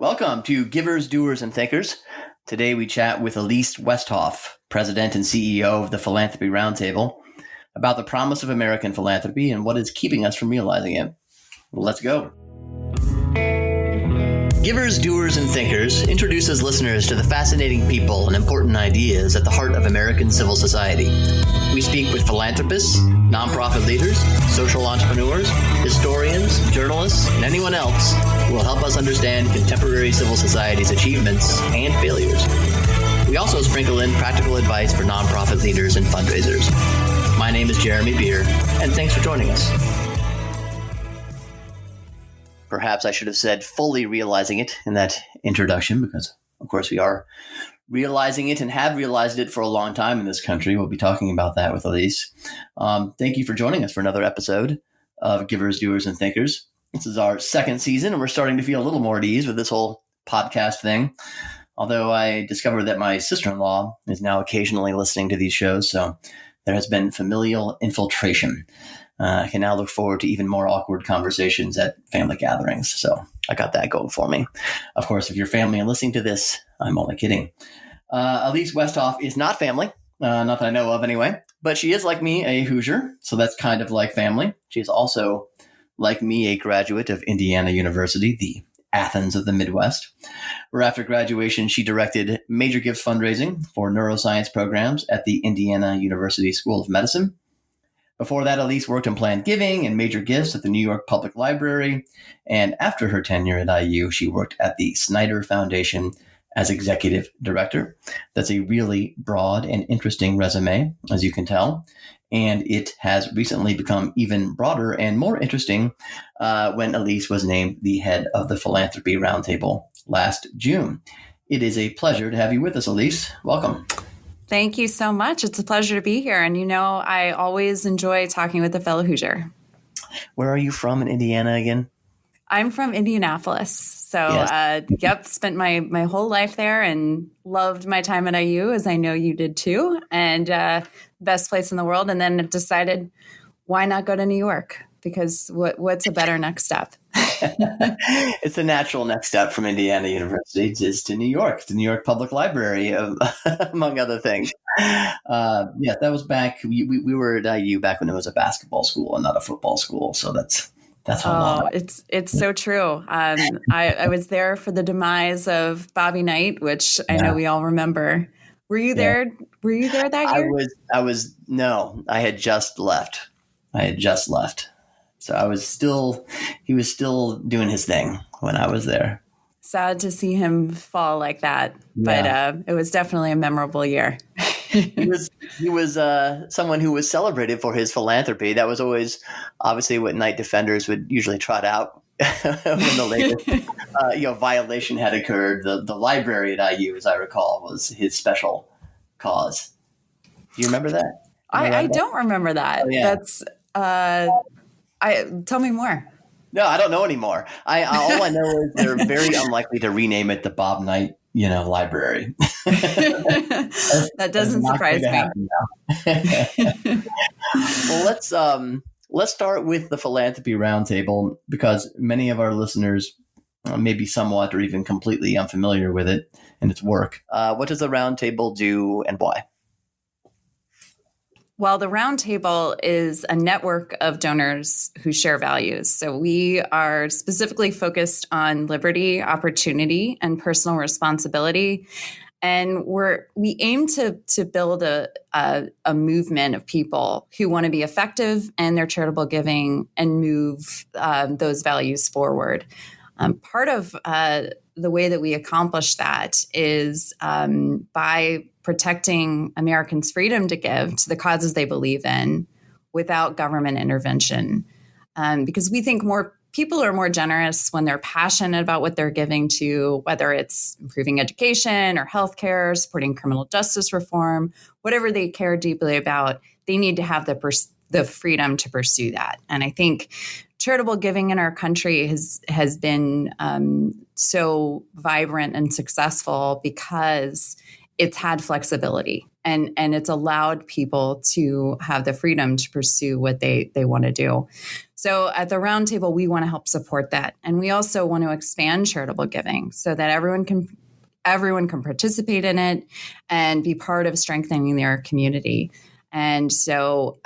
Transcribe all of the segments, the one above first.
Welcome to Givers, Doers, and Thinkers. Today we chat with Elise Westhoff, President and CEO of the Philanthropy Roundtable, about the promise of American philanthropy and what is keeping us from realizing it. Let's go. Givers, Doers, and Thinkers introduces listeners to the fascinating people and important ideas at the heart of American civil society. We speak with philanthropists, nonprofit leaders, social entrepreneurs, historians, journalists, and anyone else who will help us understand contemporary civil society's achievements and failures. We also sprinkle in practical advice for nonprofit leaders and fundraisers. My name is Jeremy Beer, and thanks for joining us. Perhaps I should have said fully realizing it in that introduction, because, of course, we are realizing it and have realized it for a long time in this country. We'll be talking about that with Elise. Thank you for joining us for another episode of Givers, Doers, and Thinkers. This is our second season, and we're starting to feel a little more at ease with this whole podcast thing. Although I discovered that my sister-in-law is now occasionally listening to these shows, so there has been familial infiltration. I can now look forward to even more awkward conversations at family gatherings. So I got that going for me. Of course, if you're family and listening to this, I'm only kidding. Elise Westhoff is not family, not that I know of anyway, but she is like me, a Hoosier. So that's kind of like family. She is also, like me, a graduate of Indiana University, the Athens of the Midwest, where after graduation, she directed major gifts fundraising for neuroscience programs at the Indiana University School of Medicine. Before that, Elise worked in planned giving and major gifts at the New York Public Library. And after her tenure at IU, she worked at the Snyder Foundation as executive director. That's a really broad and interesting resume, as you can tell. And it has recently become even broader and more interesting when Elise was named the head of the Philanthropy Roundtable last June. It is a pleasure to have you with us, Elise. Welcome. Thank you so much. It's a pleasure to be here. And I always enjoy talking with a fellow Hoosier. Where are you from in Indiana again? I'm from Indianapolis. So, yes. Spent my whole life there and loved my time at IU, as I know you did too. And best place in the world. And then decided, why not go to New York? Because what's a better next step? It's a natural next step from Indiana University is to New York, the New York Public Library, among other things. That was back. We were at IU back when it was a basketball school and not a football school. So that's how long. It's so true. I was there for the demise of Bobby Knight, which I know we all remember. Were you there? Were you there that year? No, I had just left. So he was still doing his thing when I was there. Sad to see him fall like that, but it was definitely a memorable year. He was someone who was celebrated for his philanthropy. That was always obviously what Knight defenders would usually trot out when the latest violation had occurred. The library at IU, as I recall, was his special cause. Do you remember that? I don't remember that. Oh, yeah. That's tell me more. No, I don't know anymore. All I know is they're very unlikely to rename it the Bob Knight, library. That doesn't surprise me. Well, let's start with the Philanthropy Roundtable, because many of our listeners may be somewhat or even completely unfamiliar with it and its work. What does the Roundtable do and why? Well, the Roundtable is a network of donors who share values. So we are specifically focused on liberty, opportunity, and personal responsibility. And we aim to build a movement of people who want to be effective in their charitable giving and move those values forward. Part of the way that we accomplish that is by protecting Americans' freedom to give to the causes they believe in without government intervention. Because we think more people are more generous when they're passionate about what they're giving to, whether it's improving education or healthcare, supporting criminal justice reform, whatever they care deeply about, they need to have the freedom to pursue that. And I think charitable giving in our country has been so vibrant and successful because it's had flexibility and it's allowed people to have the freedom to pursue what they want to do. So at the Roundtable, we want to help support that. And we also want to expand charitable giving so that everyone can participate in it and be part of strengthening their community. And so,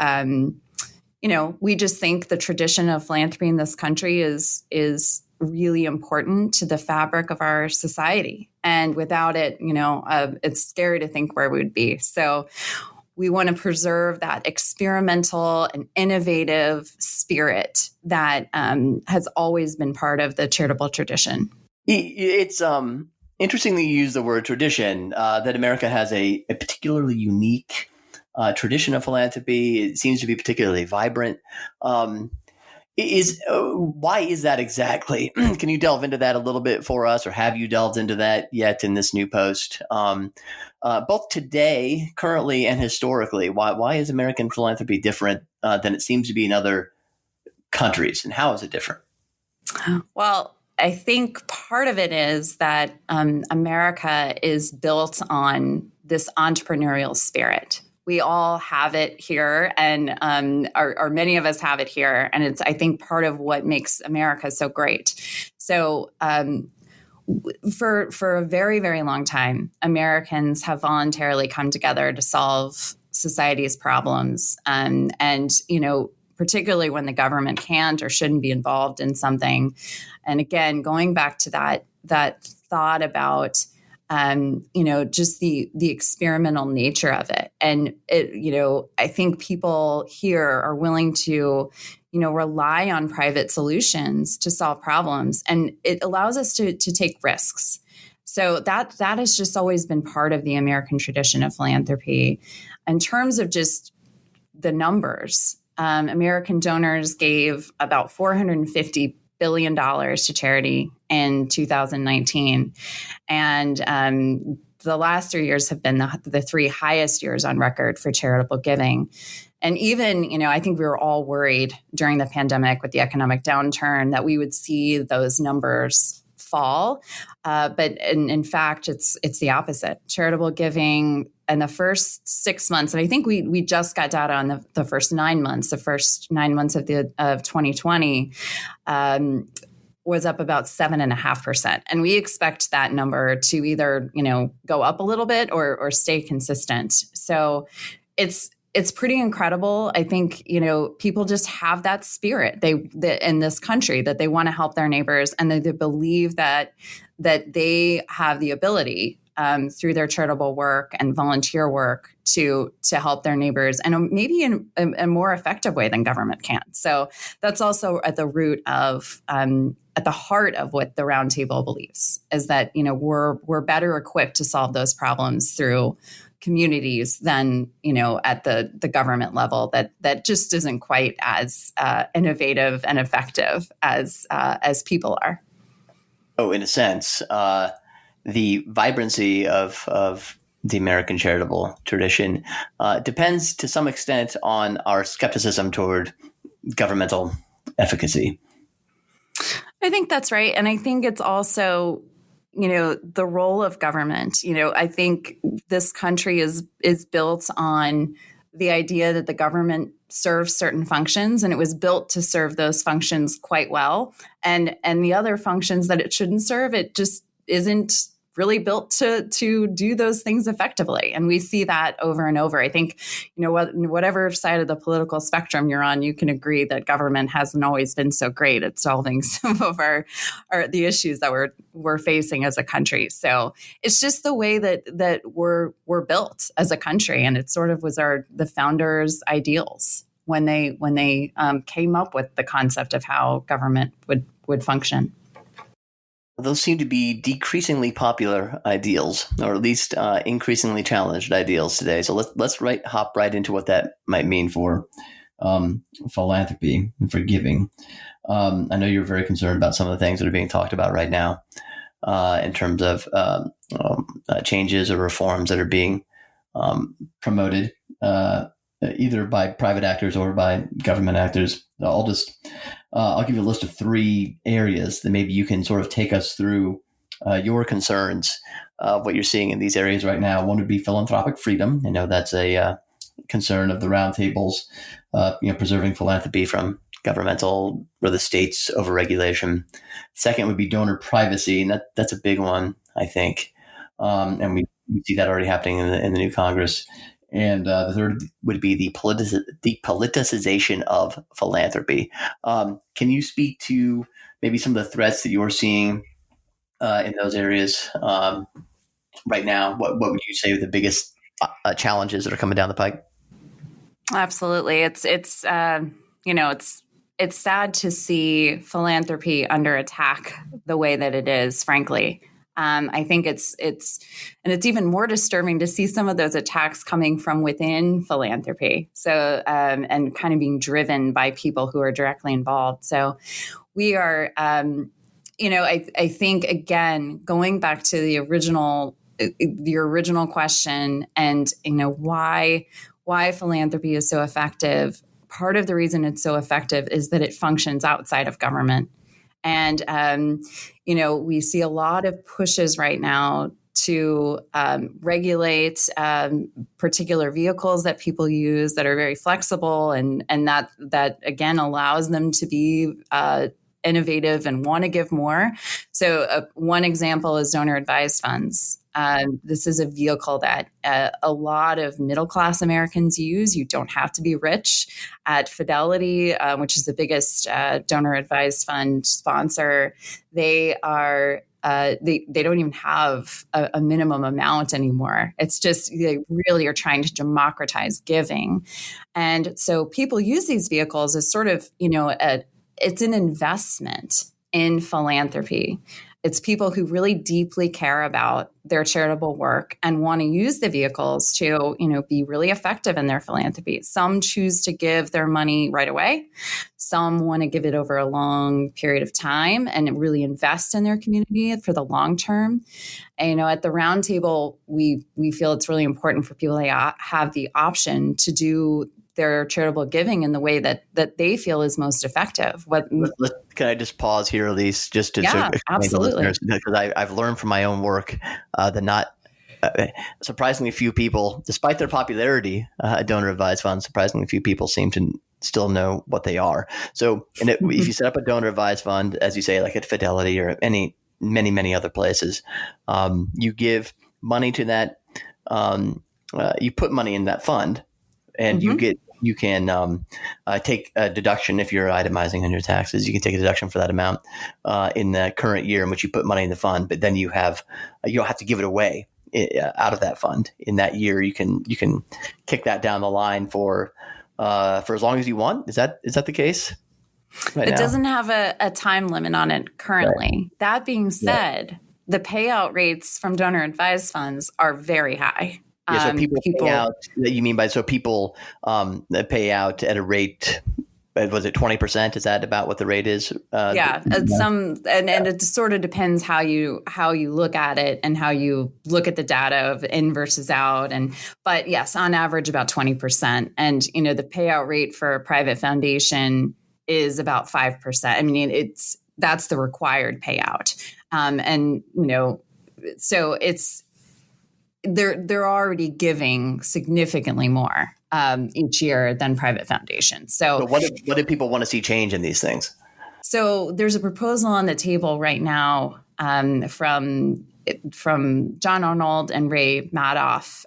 we just think the tradition of philanthropy in this country is really important to the fabric of our society. And without it, it's scary to think where we would be. So we want to preserve that experimental and innovative spirit that has always been part of the charitable tradition. It's interesting that you use the word tradition, that America has a particularly unique tradition of philanthropy. It seems to be particularly vibrant. Why is that exactly? Can you delve into that a little bit for us, or have you delved into that yet in this new post? Both today, currently, and historically, why is American philanthropy different than it seems to be in other countries, and how is it different? Well, I think part of it is that America is built on this entrepreneurial spirit. We all have it here, and or many of us have it here, and it's, I think, part of what makes America so great. So for a very, very long time, Americans have voluntarily come together to solve society's problems, and particularly when the government can't or shouldn't be involved in something. And again, going back to that thought about just the experimental nature of it. And I think people here are willing to, rely on private solutions to solve problems. And it allows us to take risks. So that has just always been part of the American tradition of philanthropy. In terms of just the numbers, American donors gave about $450 billion to charity in 2019. And the last 3 years have been the three highest years on record for charitable giving. And even, I think we were all worried during the pandemic with the economic downturn that we would see those numbers fall. But in fact, it's the opposite. Charitable giving in the first 6 months, and I think we just got data on the first 9 months, of 2020, was up about 7.5%. And we expect that number to either, go up a little bit or stay consistent. So it's pretty incredible. I think, people just have that spirit in this country that they want to help their neighbors, and they believe that they have the ability through their charitable work and volunteer work to help their neighbors, and maybe in a more effective way than government can. So that's also at the root of, at the heart of what the Roundtable believes, is that, we're better equipped to solve those problems through communities than, at the government level that just isn't quite as innovative and effective as people are. Oh, in a sense, the vibrancy of the American charitable tradition depends to some extent on our skepticism toward governmental efficacy. I think that's right. And I think it's also, the role of government. I think this country is built on the idea that the government serves certain functions, and it was built to serve those functions quite well. And the other functions that it shouldn't serve, it just isn't really built to do those things effectively. And we see that over and over. I think, whatever side of the political spectrum you're on, you can agree that government hasn't always been so great at solving some of the issues that we're facing as a country. So it's just the way that we're built as a country. And it sort of was the founders' ideals when they came up with the concept of how government would function. Those seem to be decreasingly popular ideals, or at least increasingly challenged ideals today. So let's hop right into what that might mean for philanthropy and for giving. I know you're very concerned about some of the things that are being talked about right now in terms of changes or reforms that are being promoted either by private actors or by government actors. I'll give you a list of 3 areas that maybe you can sort of take us through your concerns of what you're seeing in these areas right now. One would be philanthropic freedom. I know that's a concern of the Roundtable's, preserving philanthropy from governmental or the state's overregulation. Second would be donor privacy, and that's a big one, I think. And we see that already happening in the new Congress. And the third would be the politicization of philanthropy. Can you speak to maybe some of the threats that you're seeing in those areas right now? What would you say are the biggest challenges that are coming down the pike? Absolutely. It's sad to see philanthropy under attack the way that it is, frankly. I think it's even more disturbing to see some of those attacks coming from within philanthropy. So, and kind of being driven by people who are directly involved. So we are, I think, again, going back to your original question and, why philanthropy is so effective. Part of the reason it's so effective is that it functions outside of government. And, we see a lot of pushes right now to regulate particular vehicles that people use that are very flexible and that again allows them to be innovative and want to give more. So one example is donor advised funds. This is a vehicle that a lot of middle-class Americans use. You don't have to be rich. At Fidelity, which is the biggest donor advised fund sponsor, they are they don't even have a minimum amount anymore. It's just they really are trying to democratize giving, and so people use these vehicles as sort of it's an investment in philanthropy. It's people who really deeply care about their charitable work and want to use the vehicles to, be really effective in their philanthropy. Some choose to give their money right away. Some want to give it over a long period of time and really invest in their community for the long term. And, at the roundtable, we feel it's really important for people to have the option to do their charitable giving in the way that they feel is most effective. Can I just pause here, Elise, just to absolutely, because I've learned from my own work that not surprisingly few people, despite their popularity, donor advised funds, surprisingly few people seem to still know what they are. So, if you set up a donor advised fund, as you say, like at Fidelity or many other places, you give money to that. You put money in that fund, and you can take a deduction if you're itemizing on your taxes. You can take a deduction for that amount in the current year in which you put money in the fund, but then you don't have to give it away out of that fund in that year. You can kick that down the line for as long as you want. Is that the case? Right it now? Doesn't have a time limit on it currently. Right. That being said, the payout rates from donor advised funds are very high. Yeah, so people pay out. You mean by people that pay out at a rate? Was it 20%? Is that about what the rate is? And it sort of depends how you look at it and how you look at the data of in versus out. But yes, on average about 20%. And the payout rate for a private foundation is about 5%. I mean, that's the required payout, so it's. They're already giving significantly more each year than private foundations. So what do people want to see change in these things? So there's a proposal on the table right now from John Arnold and Ray Madoff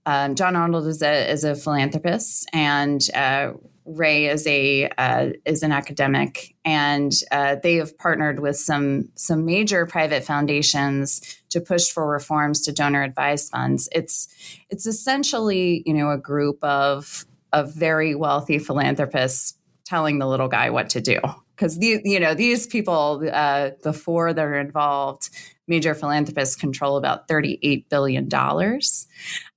John Arnold is a philanthropist, and Ray is an academic, and they have partnered with some major private foundations to push for reforms to donor advised funds. It's essentially a group of very wealthy philanthropists telling the little guy what to do, because these people, the four that are involved, major philanthropists control about $38 billion.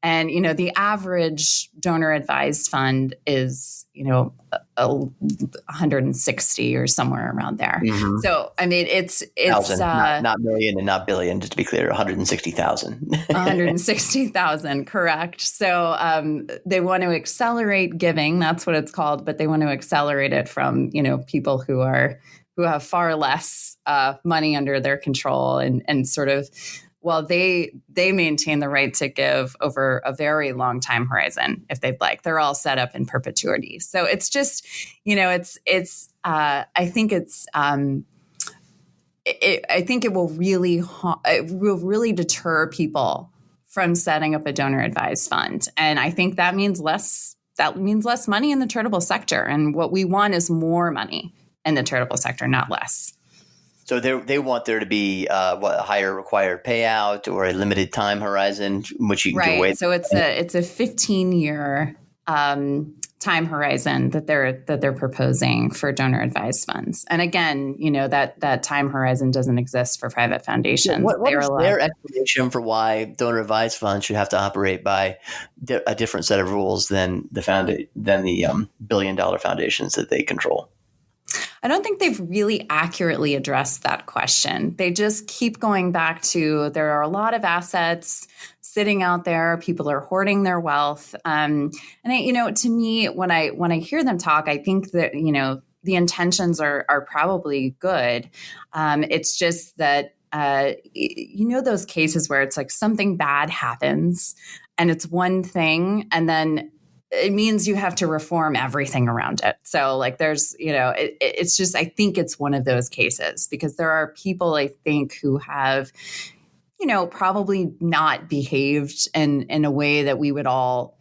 And, the average donor advised fund is, 160 or somewhere around there. Mm-hmm. So, I mean, it's not million and not billion, just to be clear, 160,000. 160,000, correct. So they want to accelerate giving. That's what it's called. But they want to accelerate it from, people who have far less money under their control and sort of well, they maintain the right to give over a very long time horizon if they'd like. They're all set up in perpetuity. So it's just, I think I think it will really deter people from setting up a donor advised fund. And I think that means less money in the charitable sector. And what we want is more money in the charitable sector, not less. So they want there to be a higher required payout or a limited time horizon, which you can wait. So it's a 15-year time horizon that they're proposing for donor advised funds. And again, that time horizon doesn't exist for private foundations. What is their explanation for why donor advised funds should have to operate by a different set of rules than the billion-dollar foundations that they control? I don't think they've really accurately addressed that question. They just keep going back to there are a lot of assets sitting out there. People are hoarding their wealth. And to me, when I hear them talk, I think that, the intentions are probably good. It's just that, those cases where it's like something bad happens and it's one thing, and then it means you have to reform everything around it. So like there's, it's just, I think it's one of those cases because there are people I think who have, probably not behaved in a way that we would all,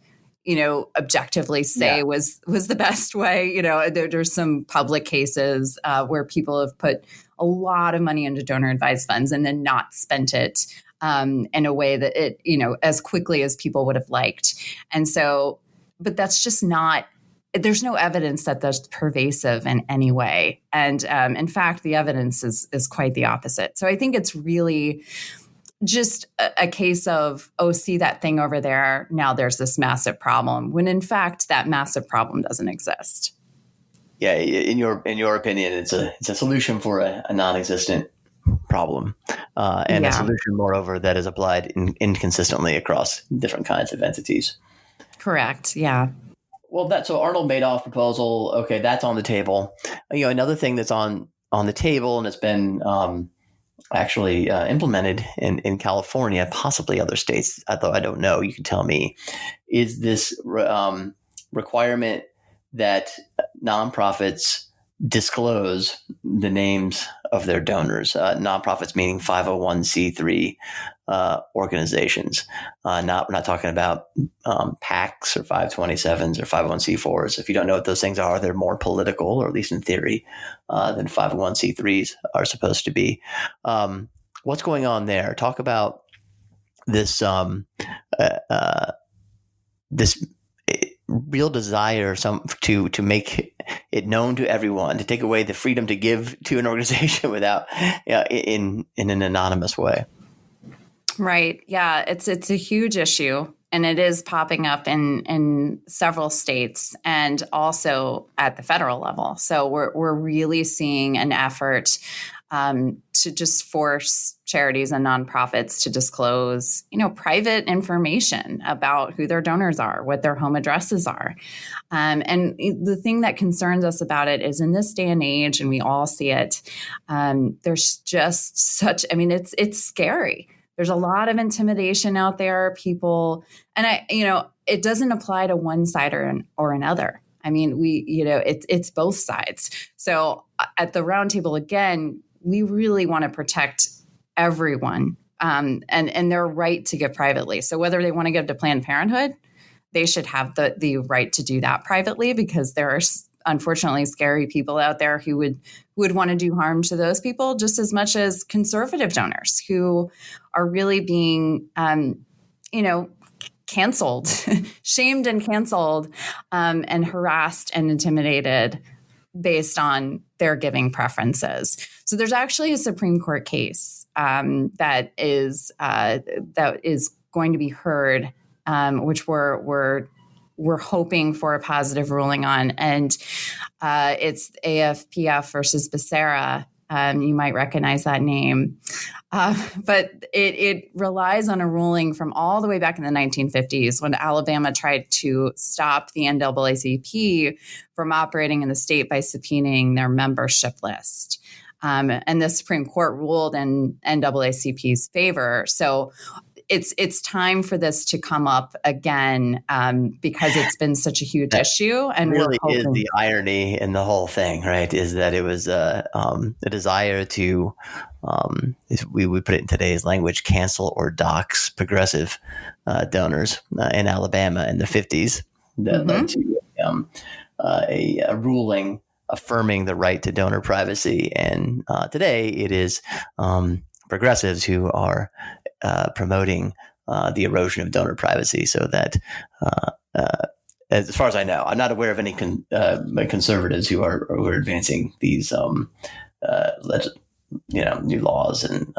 objectively say was the best way. There's some public cases where people have put a lot of money into donor advised funds and then not spent it in a way that it, as quickly as people would have liked. And so, but that's just not, there's no evidence that that's pervasive in any way. And in fact, the evidence is quite the opposite. So I think it's really just a case of, see that thing over there. Now there's this massive problem, when in fact that massive problem doesn't exist. Yeah, in your opinion, it's a solution for a non-existent problem, and a solution, moreover, that is applied inconsistently across different kinds of entities. Correct. Yeah. Well, so Arnold Madoff proposal, okay, that's on the table. Another thing that's on the table and it's been actually implemented in California, possibly other states, although I don't know, you can tell me, is this requirement that nonprofits disclose the names of their donors. Nonprofits meaning 501c3 organizations. We're not talking about PACs or 527s or 501c4s. If you don't know what those things are, they're more political, or at least in theory, than 501c3s are supposed to be. What's going on there? Talk about this this real desire to make it known to everyone, to take away the freedom to give to an organization without in an anonymous way. Right. Yeah, it's a huge issue, and it is popping up in several states and also at the federal level. So we're really seeing an effort to just force charities and nonprofits to disclose, private information about who their donors are, what their home addresses are. And the thing that concerns us about it is in this day and age, and we all see it, there's just it's scary. There's a lot of intimidation out there, people, and it doesn't apply to one side or another. I mean, it's both sides. So at the roundtable, again, we really want to protect everyone and their right to give privately. So whether they want to give to Planned Parenthood, they should have the right to do that privately, because there are unfortunately scary people out there who would want to do harm to those people just as much as conservative donors who are really being, canceled, shamed and canceled, and harassed and intimidated based on their giving preferences. So there's actually a Supreme Court case that is going to be heard, which we're hoping for a positive ruling on, and it's AFPF versus Becerra. You might recognize that name, but it relies on a ruling from all the way back in the 1950s when Alabama tried to stop the NAACP from operating in the state by subpoenaing their membership list. And the Supreme Court ruled in NAACP's favor. So it's time for this to come up again, because it's been such a huge issue. And really we're is hoping the irony in the whole thing, right? Is that it was a desire to, if we would put it in today's language, cancel or dox progressive donors in Alabama in the 50s that led to a ruling affirming the right to donor privacy. And today it is progressives who are promoting the erosion of donor privacy, so that as far as I know, I'm not aware of any conservatives who are advancing these new laws and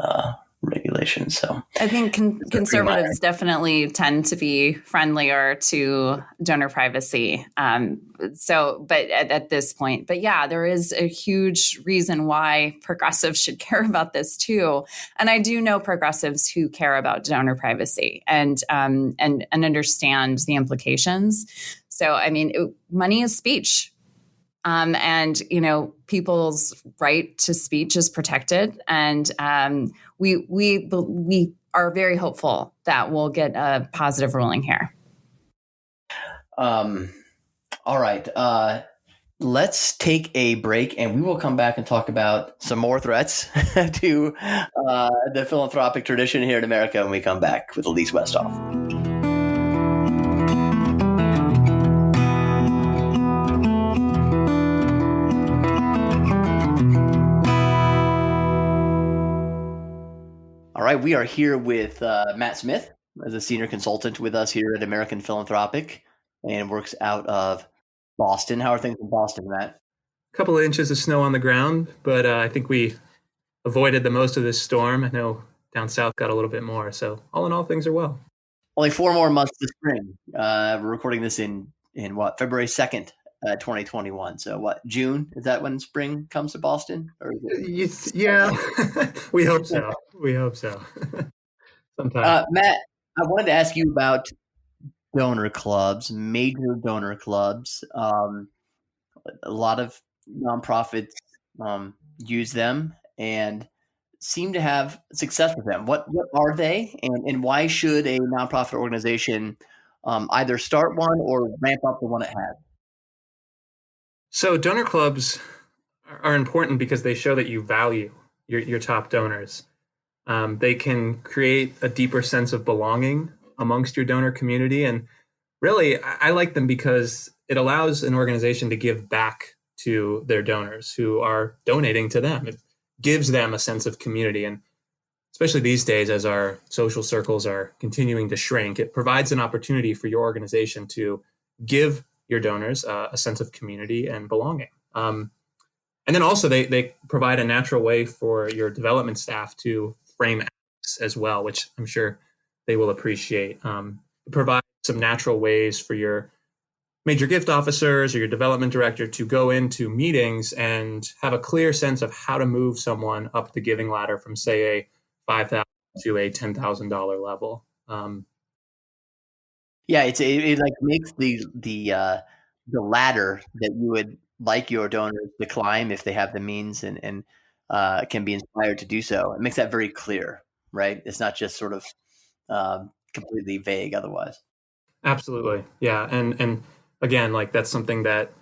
regulations. So I think conservatives definitely tend to be friendlier to donor privacy. But at this point, but yeah, there is a huge reason why progressives should care about this too. And I do know progressives who care about donor privacy and understand the implications. So, I mean, money is speech. And people's right to speech is protected, and we are very hopeful that we'll get a positive ruling here. All right, let's take a break, and we will come back and talk about some more threats to the philanthropic tradition here in America when we come back with Elise Westhoff. All right, we are here with Matt Smith as a senior consultant with us here at American Philanthropic, and works out of Boston. How are things in Boston, Matt? A couple of inches of snow on the ground, but I think we avoided the most of this storm. I know down south got a little bit more. So all in all, things are well. Only 4 more months to spring. We're recording this in what, February 2nd, 2021. So what, June? Is that when spring comes to Boston? Or is it... Yeah, we hope so. We hope so. Sometime. Matt, I wanted to ask you about donor clubs, major donor clubs. A lot of nonprofits use them and seem to have success with them. What are they, and why should a nonprofit organization either start one or ramp up the one it has? So donor clubs are important because they show that you value your top donors. They can create a deeper sense of belonging amongst your donor community. And really, I like them because it allows an organization to give back to their donors who are donating to them. It gives them a sense of community. And especially these days, as our social circles are continuing to shrink, it provides an opportunity for your organization to give your donors a sense of community and belonging. And then also they provide a natural way for your development staff to frame acts as well, which I'm sure they will appreciate. It provides some natural ways for your major gift officers or your development director to go into meetings and have a clear sense of how to move someone up the giving ladder from, say, a $5,000 to a $10,000 level. Yeah, it like makes the ladder that you would like your donors to climb if they have the means and can be inspired to do so. It makes that very clear, right? It's not just sort of completely vague otherwise. Absolutely, yeah, and again, like that's something that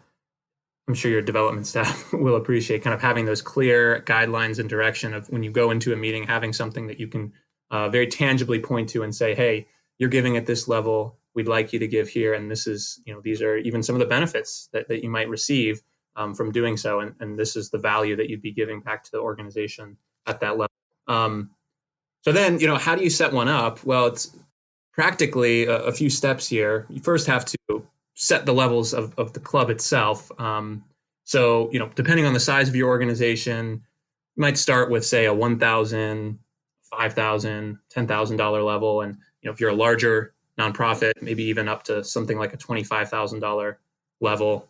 I'm sure your development staff will appreciate. Kind of having those clear guidelines and direction of when you go into a meeting, having something that you can very tangibly point to and say, "Hey, you're giving at this level. We'd like you to give here, and this is, these are even some of the benefits that you might receive from doing so, and this is the value that you'd be giving back to the organization at that level." So then, how do you set one up? Well, it's practically a few steps here. You first have to set the levels of the club itself. So, depending on the size of your organization, you might start with, say, a $1,000, $5,000, $10,000 level, and if you're a larger nonprofit, maybe even up to something like a $25,000 level.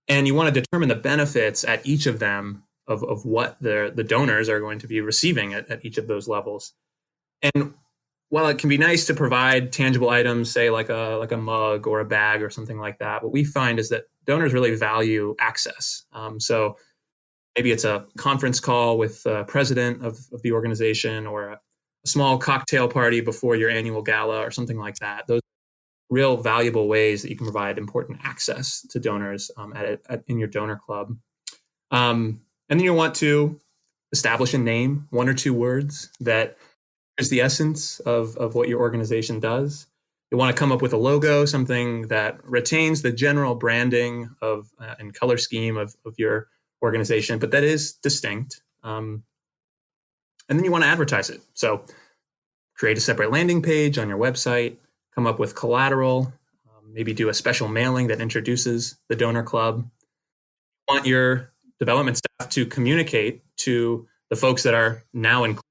And you want to determine the benefits at each of them of what the donors are going to be receiving at each of those levels. And while it can be nice to provide tangible items, say like a mug or a bag or something like that, what we find is that donors really value access. So Maybe it's a conference call with the president of the organization, or a small cocktail party before your annual gala or something like that. Those are real valuable ways that you can provide important access to donors in your donor club. And then you want to establish a name, 1 or 2 words that is the essence of what your organization does. You want to come up with a logo, something that retains the general branding of and color scheme of your organization, but that is distinct. And then you want to advertise it. So create a separate landing page on your website, come up with collateral, maybe do a special mailing that introduces the donor club. You want your development staff to communicate to the folks that are now included,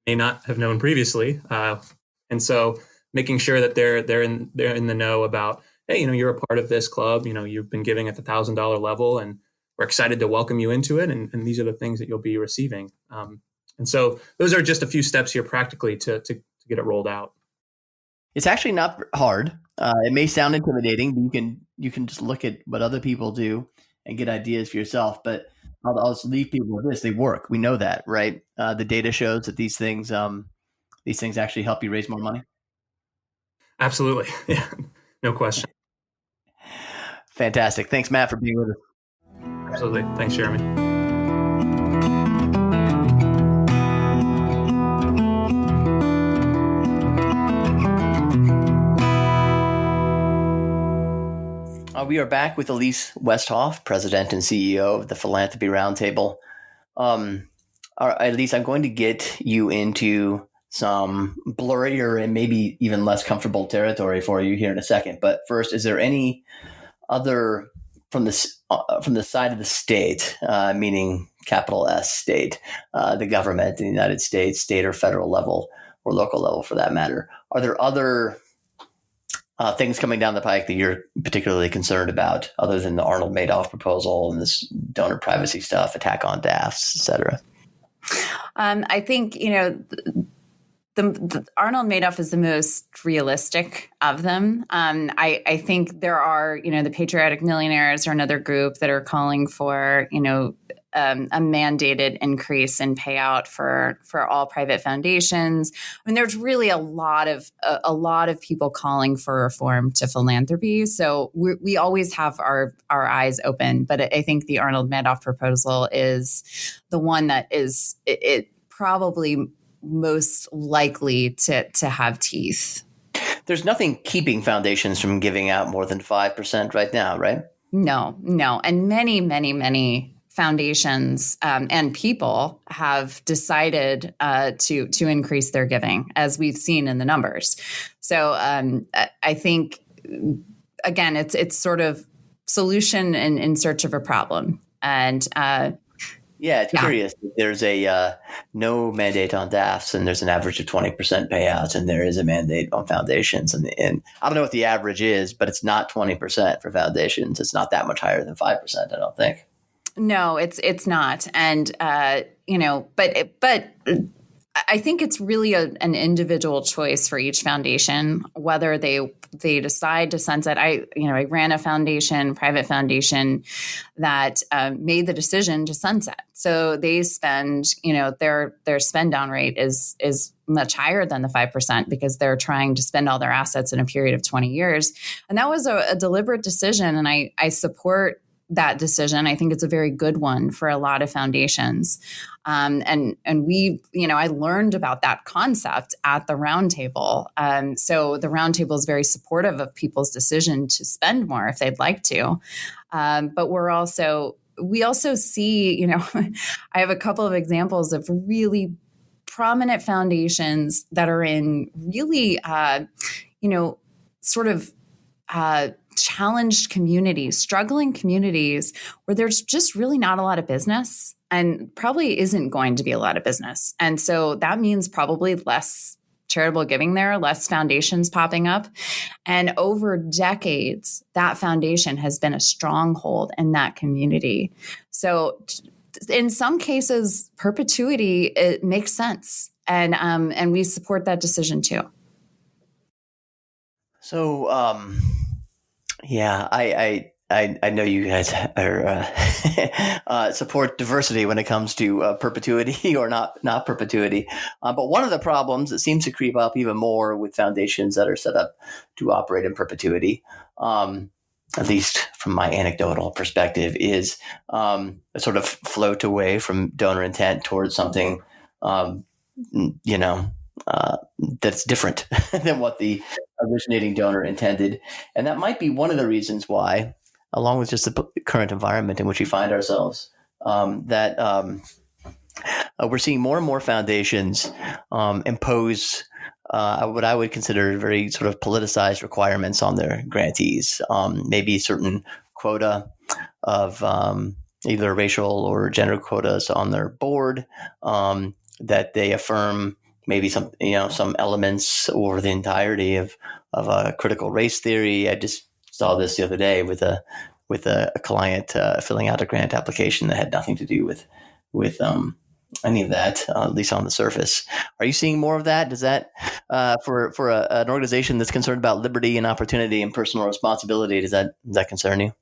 may not have known previously. And so making sure that they're in the know about, hey, you're a part of this club, you've been giving at the $1,000 level, and we're excited to welcome you into it. And these are the things that you'll be receiving. And so those are just a few steps here practically to get it rolled out. It's actually not hard. It may sound intimidating, but you can just look at what other people do and get ideas for yourself. But I'll just leave people with this: they work. We know that, right? The data shows that these things actually help you raise more money. Absolutely, yeah, no question. Fantastic. Thanks, Matt, for being with us. Absolutely. Thanks, Jeremy. We are back with Elise Westhoff, President and CEO of the Philanthropy Roundtable. Elise, I'm going to get you into some blurrier and maybe even less comfortable territory for you here in a second. But first, is there any other from the side of the state, meaning capital S state, the government in the United States, state or federal level or local level for that matter? Are there other things coming down the pike that you're particularly concerned about, other than the Arnold Madoff proposal and this donor privacy stuff, attack on DAFs, et cetera? I think, the Arnold Madoff is the most realistic of them. I think there are, the Patriotic Millionaires are another group that are calling for, a mandated increase in payout for all private foundations. I mean, there's really a lot of people calling for reform to philanthropy. So we always have our eyes open. But I think the Arnold Madoff proposal is the one that is it probably most likely to have teeth. There's nothing keeping foundations from giving out more than 5% right now, right? No. And many foundations and people have decided to increase their giving, as we've seen in the numbers. So I think, again, it's sort of solution in search of a problem. And it's curious. There's a no mandate on DAFs, and there's an average of 20% payouts, and there is a mandate on foundations. And I don't know what the average is, but it's not 20% for foundations. It's not that much higher than 5%, I don't think. No, it's not. And, but I think it's really an individual choice for each foundation, whether they decide to sunset. I ran a private foundation that made the decision to sunset. So they spend, their spend down rate is much higher than the 5% because they're trying to spend all their assets in a period of 20 years. And that was a deliberate decision. And I support that decision. I think it's a very good one for a lot of foundations. And we, I learned about that concept at the roundtable. So the roundtable is very supportive of people's decision to spend more if they'd like to. But we also see, I have a couple of examples of really prominent foundations that are in really, sort of challenged communities, struggling communities where there's just really not a lot of business and probably isn't going to be a lot of business. And so that means probably less charitable giving there, less foundations popping up. And over decades, that foundation has been a stronghold in that community. So in some cases, perpetuity, it makes sense. And we support that decision too. So, I I know you guys are support diversity when it comes to perpetuity or not perpetuity. But one of the problems that seems to creep up even more with foundations that are set up to operate in perpetuity, at least from my anecdotal perspective, is a sort of float away from donor intent towards something, you know, that's different than what the originating donor intended. And that might be one of the reasons why, along with just the current environment in which we find ourselves, that we're seeing more and more foundations impose what I would consider very sort of politicized requirements on their grantees, maybe certain quota of either racial or gender quotas on their board, that they affirm maybe some elements or the entirety of a critical race theory. I just saw this the other day with a client filling out a grant application that had nothing to do with any of that, at least on the surface. Are you seeing more of that? Does that for an organization that's concerned about liberty and opportunity and personal responsibility, does that concern you?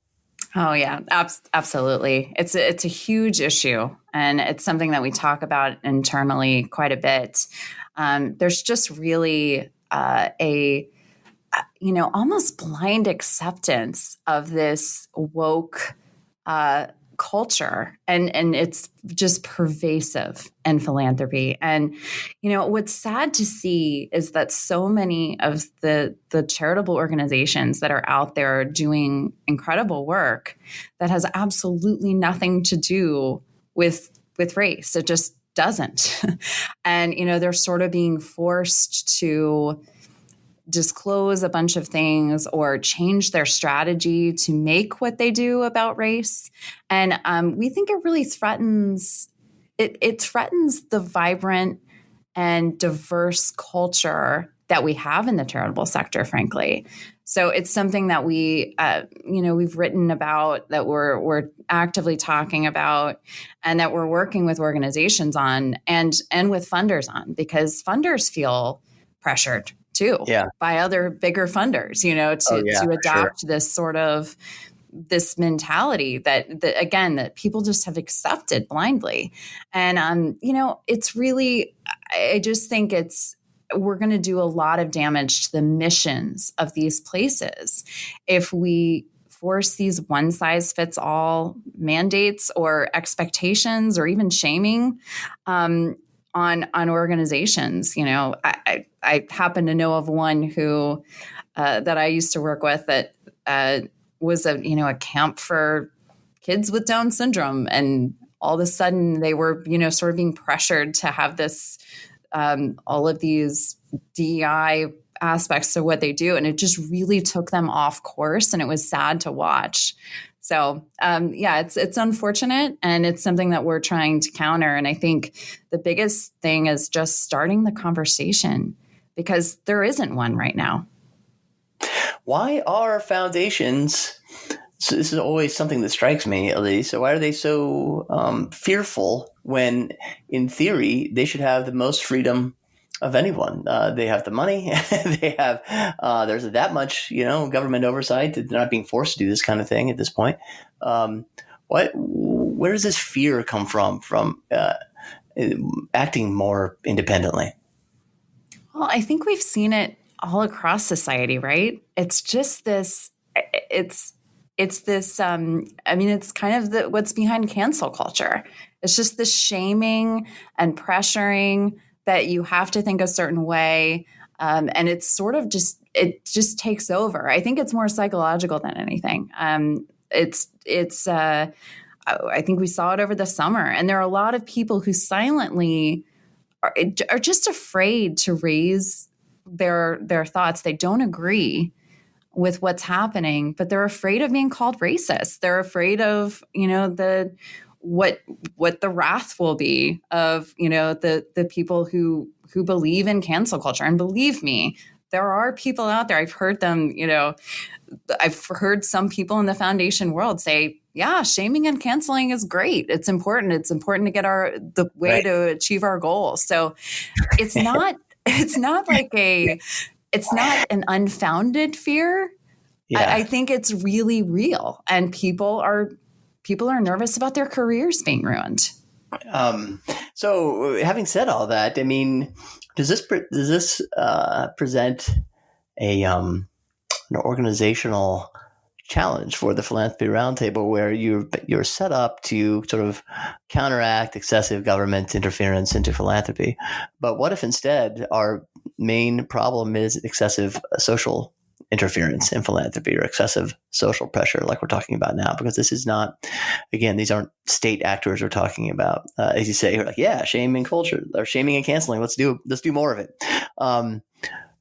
Oh yeah, absolutely. It's a huge issue, and it's something that we talk about internally quite a bit. There's just really a almost blind acceptance of this woke culture, and it's just pervasive in philanthropy. And what's sad to see is that so many of the charitable organizations that are out there doing incredible work that has absolutely nothing to do with race. It just doesn't. And they're sort of being forced to disclose a bunch of things or change their strategy to make what they do about race. And we think it really threatens the vibrant and diverse culture that we have in the charitable sector, frankly. So it's something that we've written about, that we're actively talking about, and that we're working with organizations on and with funders on, because funders feel pressured too, by other bigger funders, to adopt this sort of this mentality that people just have accepted blindly. And, it's really, I just think we're going to do a lot of damage to the missions of these places if we force these one size fits all mandates or expectations or even shaming, on organizations. I happen to know of one who that I used to work with that was a camp for kids with Down syndrome, and all of a sudden they were sort of being pressured to have this all of these DEI aspects to what they do, and it just really took them off course, and it was sad to watch. So, it's unfortunate, and it's something that we're trying to counter. And I think the biggest thing is just starting the conversation, because there isn't one right now. Why are foundations, so this is always something that strikes me, Elise, so why are they so fearful when, in theory, they should have the most freedom of anyone? They have the money. They have there's that much government oversight that they're not being forced to do this kind of thing at this point. Where does this fear come from acting more independently? Well, I think we've seen it all across society, right? It's just this. It's this. It's kind of what's behind cancel culture. It's just this shaming and pressuring that you have to think a certain way. And it's sort of it just takes over. I think it's more psychological than anything. I think we saw it over the summer, and there are a lot of people who silently are just afraid to raise their thoughts. They don't agree with what's happening, but they're afraid of being called racist. They're afraid of, what the wrath will be of, the people who believe in cancel culture. And believe me, there are people out there. I've heard them, I've heard some people in the foundation world say, yeah, shaming and canceling is great. It's important. It's important to get the way to achieve our goals. So it's not an unfounded fear. Yeah. I think it's really real, and people are nervous about their careers being ruined. So having said all that, I mean, does this present an organizational challenge for the Philanthropy Roundtable, where you're set up to sort of counteract excessive government interference into philanthropy? But what if instead our main problem is excessive social interference in philanthropy, or excessive social pressure, like we're talking about now? Because this is not, again, these aren't state actors we're talking about. As you say, you're like, yeah, shaming culture, or shaming and canceling. Let's do more of it.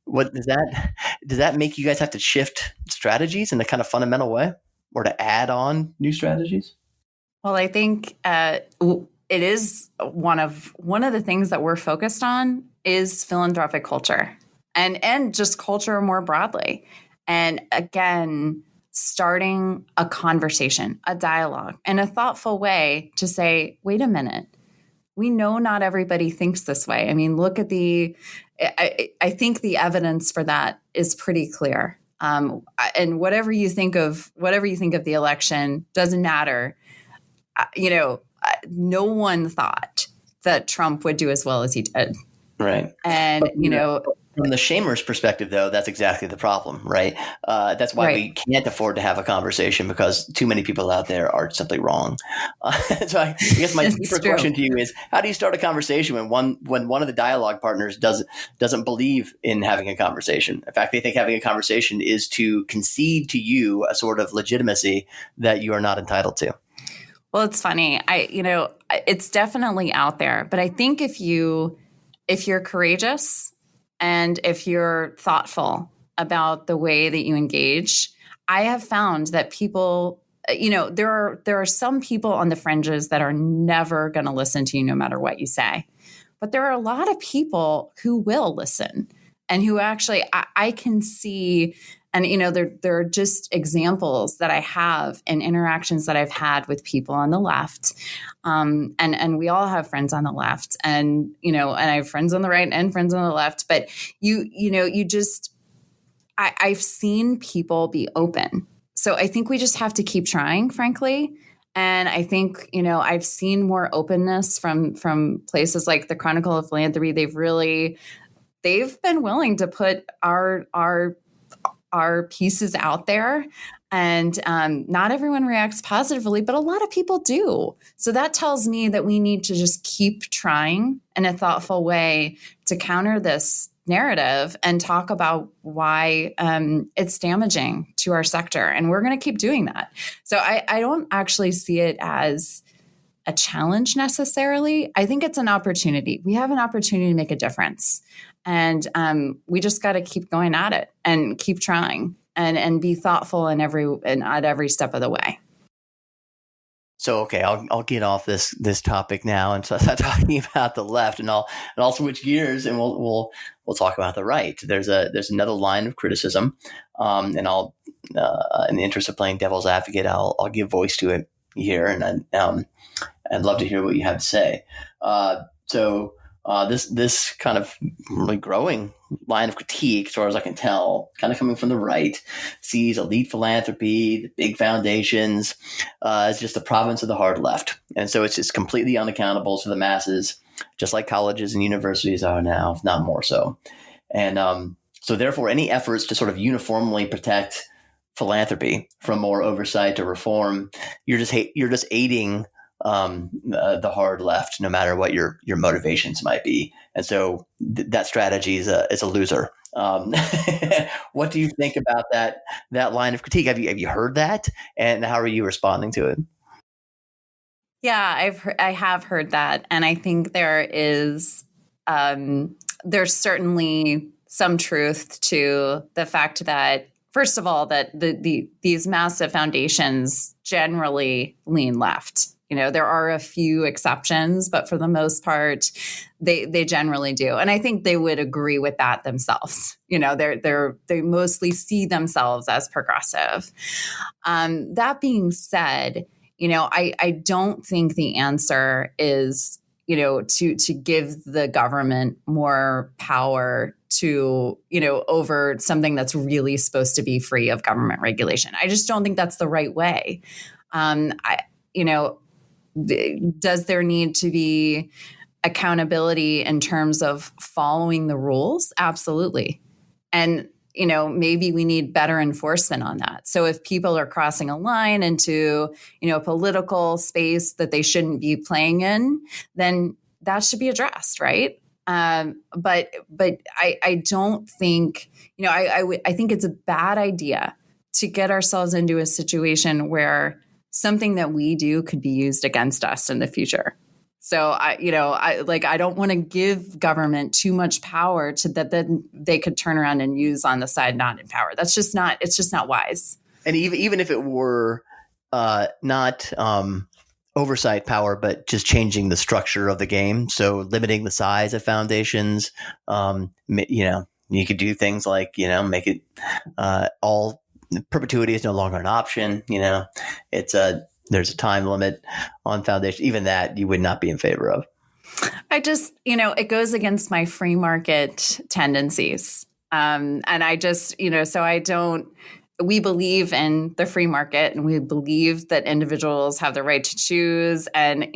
What does that make you guys have to shift strategies in a kind of fundamental way, or to add on new strategies? Well, I think it is one of the things that we're focused on is philanthropic culture, and just culture more broadly. And again, starting a conversation, a dialogue, in a thoughtful way to say, wait a minute, we know not everybody thinks this way. I mean, look at I think the evidence for that is pretty clear. And whatever you think of the election doesn't matter. No one thought that Trump would do as well as he did. Right. And, from the shamer's perspective, though, that's exactly the problem, right? That's why we can't afford to have a conversation, because too many people out there are simply wrong. So I guess my deeper question to you is, how do you start a conversation when one of the dialogue partners doesn't believe in having a conversation? In fact, they think having a conversation is to concede to you a sort of legitimacy that you are not entitled to. Well, it's funny. It's definitely out there, but I think if you're courageous, and if you're thoughtful about the way that you engage, I have found that people, there are some people on the fringes that are never going to listen to you no matter what you say. But there are a lot of people who will listen, and who actually I can see. And, there are just examples that I have and interactions that I've had with people on the left. And we all have friends on the left, and I have friends on the right and friends on the left. But I've seen people be open. So I think we just have to keep trying, frankly. And I think, I've seen more openness from places like the Chronicle of Philanthropy. They've been willing to put our pieces out there, and not everyone reacts positively, but a lot of people do. So that tells me that we need to just keep trying in a thoughtful way to counter this narrative and talk about why it's damaging to our sector. And we're going to keep doing that. So I don't actually see it as a challenge necessarily. I think it's an opportunity. We have an opportunity to make a difference. And we just got to keep going at it and keep trying and be thoughtful at every step of the way. So, okay, I'll get off this topic now and start talking about the left, and I'll switch gears, and we'll talk about the right. There's another line of criticism, and I'll in the interest of playing devil's advocate, I'll give voice to it here, and I'd love to hear what you have to say. This kind of really growing line of critique, as far as I can tell, kind of coming from the right, sees elite philanthropy, the big foundations, as just the province of the hard left. And so it's just completely unaccountable to the masses, just like colleges and universities are now, if not more so. And so therefore, any efforts to sort of uniformly protect philanthropy from more oversight or reform, you're just aiding the hard left, no matter what your motivations might be. And so that strategy is a loser. What do you think about that line of critique? Have you heard that? And how are you responding to it? Yeah, I have heard that. And I think there's certainly some truth to the fact that, first of all, that these massive foundations generally lean left. There are a few exceptions, but for the most part, they generally do. And I think they would agree with that themselves. They mostly see themselves as progressive. That being said, I don't think the answer is, to give the government more power to, over something that's really supposed to be free of government regulation. I just don't think that's the right way. Does there need to be accountability in terms of following the rules? Absolutely. And, maybe we need better enforcement on that. So if people are crossing a line into, a political space that they shouldn't be playing in, then that should be addressed, right? But I don't think, I think it's a bad idea to get ourselves into a situation where something that we do could be used against us in the future. So I don't want to give government too much power to that then they could turn around and use on the side not in power. It's just not wise. And even if it were not oversight power, but just changing the structure of the game, so limiting the size of foundations, you could do things like make it all perpetuity is no longer an option. There's a time limit on foundation. Even that you would not be in favor of. I just, it goes against my free market tendencies. And I just, we believe in the free market and we believe that individuals have the right to choose. And,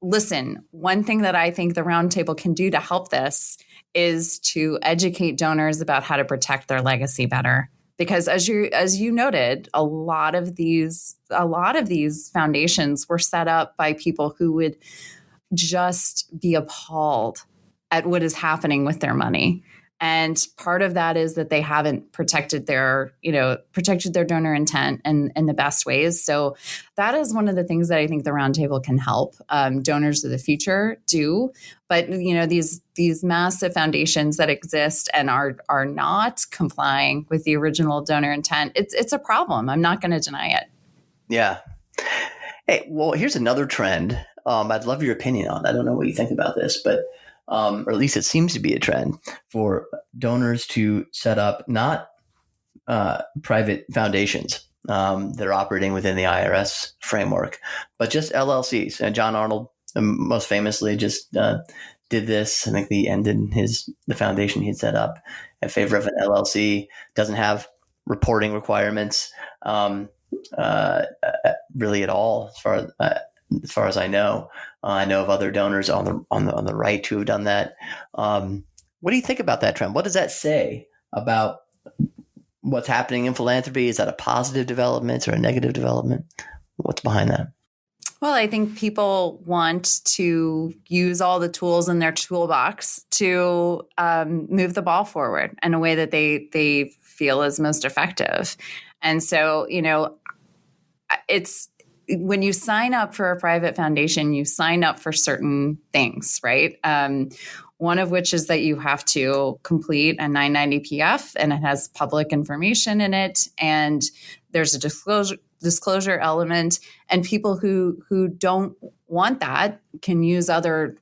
listen, one thing that I think the Roundtable can do to help this is to educate donors about how to protect their legacy better. Because as you noted, a lot of these foundations were set up by people who would just be appalled at what is happening with their money. And part of that is that they haven't protected their donor intent in the best ways. So that is one of the things that I think the Roundtable can help donors of the future do. But these massive foundations that exist and are not complying with the original donor intent, it's a problem. I'm not going to deny it. Yeah. Hey, well, here's another trend. I'd love your opinion on. I don't know what you think about this, but or at least it seems to be a trend for donors to set up not private foundations that are operating within the IRS framework, but just LLCs. And John Arnold most famously just did this. I think he ended the foundation he'd set up in favor of an LLC. Doesn't have reporting requirements really at all, as far as I know. I know of other donors on the right who have done that. What do you think about that trend? What does that say about what's happening in philanthropy? Is that a positive development or a negative development? What's behind that? Well, I think people want to use all the tools in their toolbox to move the ball forward in a way that they feel is most effective. And so, it's when you sign up for a private foundation, you sign up for certain things, right? One of which is that you have to complete a 990 PF and it has public information in it. And there's a disclosure element, and people who don't want that can use other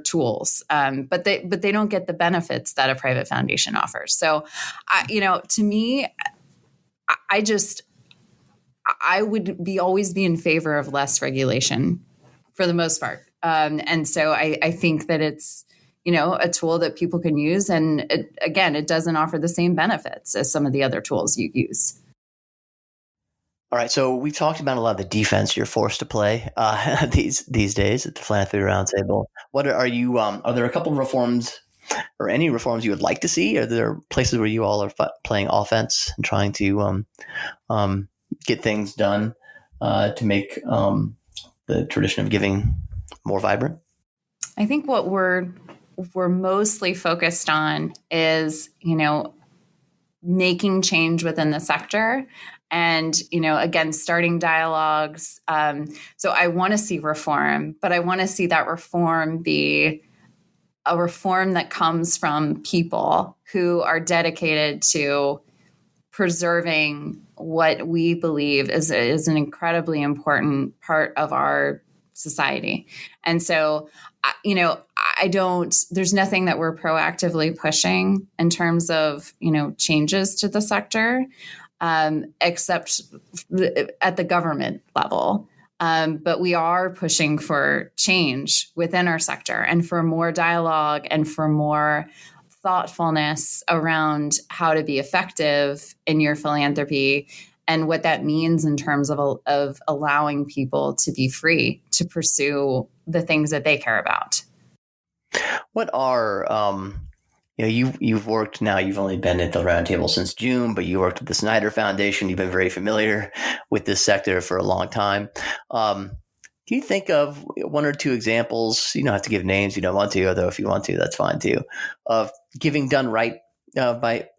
tools, but they don't get the benefits that a private foundation offers. So, to me, I would always be in favor of less regulation for the most part. And so I think that it's, a tool that people can use. And it doesn't offer the same benefits as some of the other tools you use. All right. So we've talked about a lot of the defense you're forced to play these days at the Philanthropy Roundtable. What are there a couple of reforms or any reforms you would like to see? Are there places where you all are playing offense and trying to get things done to make the tradition of giving more vibrant? I think what we're mostly focused on is, making change within the sector and, again, starting dialogues. So I want to see reform, but I want to see that reform be a reform that comes from people who are dedicated to preserving what we believe is an incredibly important part of our society. And so, there's nothing that we're proactively pushing in terms of, changes to the sector, except at the government level. But we are pushing for change within our sector and for more dialogue and for more thoughtfulness around how to be effective in your philanthropy and what that means in terms of allowing people to be free to pursue the things that they care about. What are, you've worked now, you've only been at the Roundtable since June, but you worked at the Snyder Foundation. You've been very familiar with this sector for a long time. Can you think of one or two examples? You don't have to give names. You don't want to, although if you want to, that's fine too, of giving done right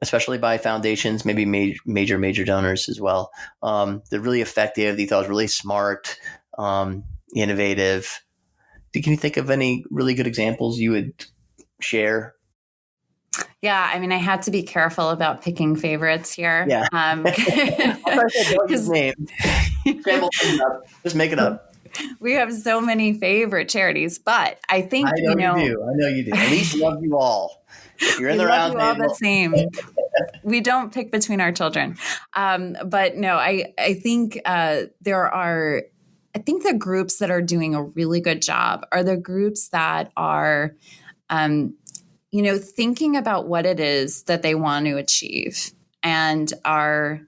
especially by foundations, maybe major donors as well. They're really effective. They thought was really smart, innovative. Can you think of any really good examples you would share? Yeah, I mean, I had to be careful about picking favorites here. Yeah. Don't use names. Just make it up. We have so many favorite charities, but I think I know you do. Elise loves you all. If you're in the round table, all the same. We don't pick between our children. But no, I think I think the groups that are doing a really good job are the groups that are, thinking about what it is that they want to achieve and are,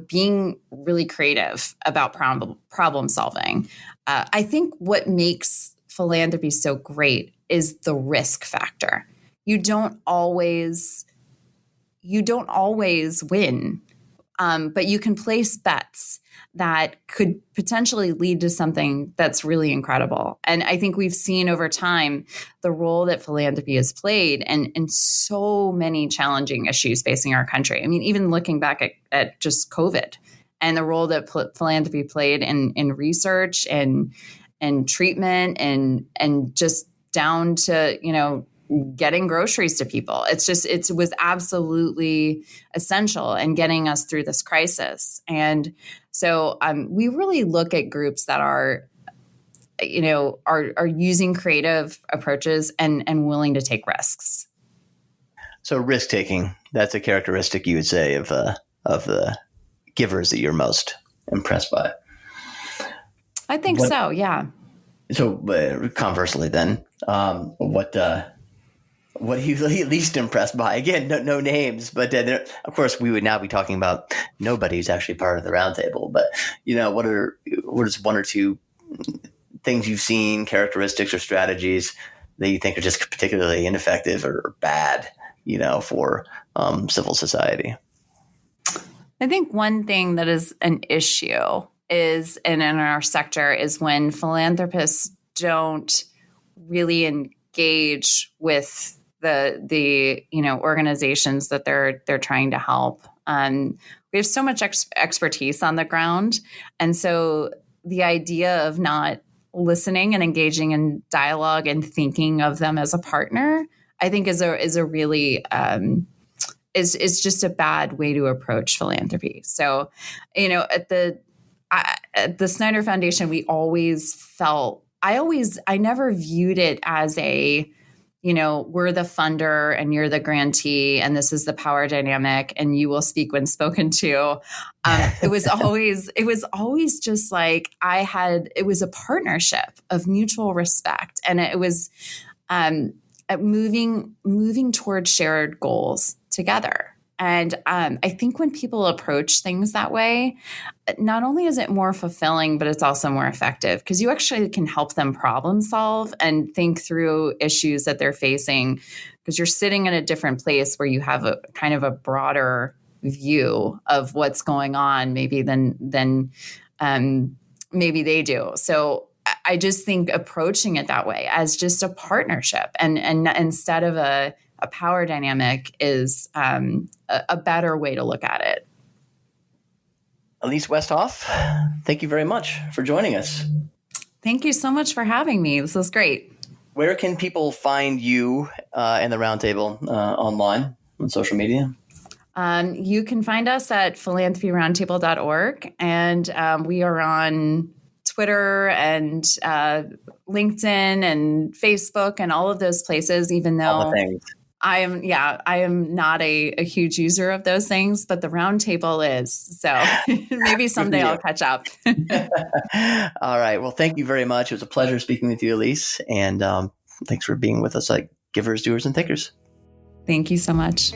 being really creative about problem solving. I think what makes philanthropy so great is the risk factor. You don't always win, but you can place bets that could potentially lead to something that's really incredible. And I think we've seen over time the role that philanthropy has played in so many challenging issues facing our country. I mean, even looking back at just COVID and the role that philanthropy played in research and treatment and just down to, getting groceries to people. It was absolutely essential in getting us through this crisis. And so we really look at groups that are using creative approaches and willing to take risks. So risk taking, that's a characteristic you would say of the givers that you're most impressed by. I think so. Yeah. So conversely then, what are you least impressed by? Again, no names, but of course we would now be talking about nobody who's actually part of the roundtable. But what is one or two things you've seen, characteristics or strategies that you think are just particularly ineffective or bad, for civil society? I think one thing that is an issue is, and in our sector, is when philanthropists don't really engage with the organizations that they're trying to help. We have so much expertise on the ground, and so the idea of not listening and engaging in dialogue and thinking of them as a partner, I think, is a really is just a bad way to approach philanthropy. So, at the Snyder Foundation, we always felt I never viewed it as a, we're the funder and you're the grantee and this is the power dynamic and you will speak when spoken to. It was always just like it was a partnership of mutual respect. And it was moving towards shared goals together. And I think when people approach things that way, not only is it more fulfilling, but it's also more effective because you actually can help them problem solve and think through issues that they're facing because you're sitting in a different place where you have a kind of a broader view of what's going on maybe than maybe they do. So I just think approaching it that way as just a partnership and instead of a power dynamic is a better way to look at it. Elise Westhoff, thank you very much for joining us. Thank you so much for having me. This was great. Where can people find you and the Roundtable online on social media? You can find us at philanthropyroundtable.org, and we are on Twitter and LinkedIn and Facebook and all of those places, even though I am not a huge user of those things, but the round table is. So maybe someday I'll catch up. All right. Well, thank you very much. It was a pleasure speaking with you, Elise. And thanks for being with us like givers, doers, and thinkers. Thank you so much.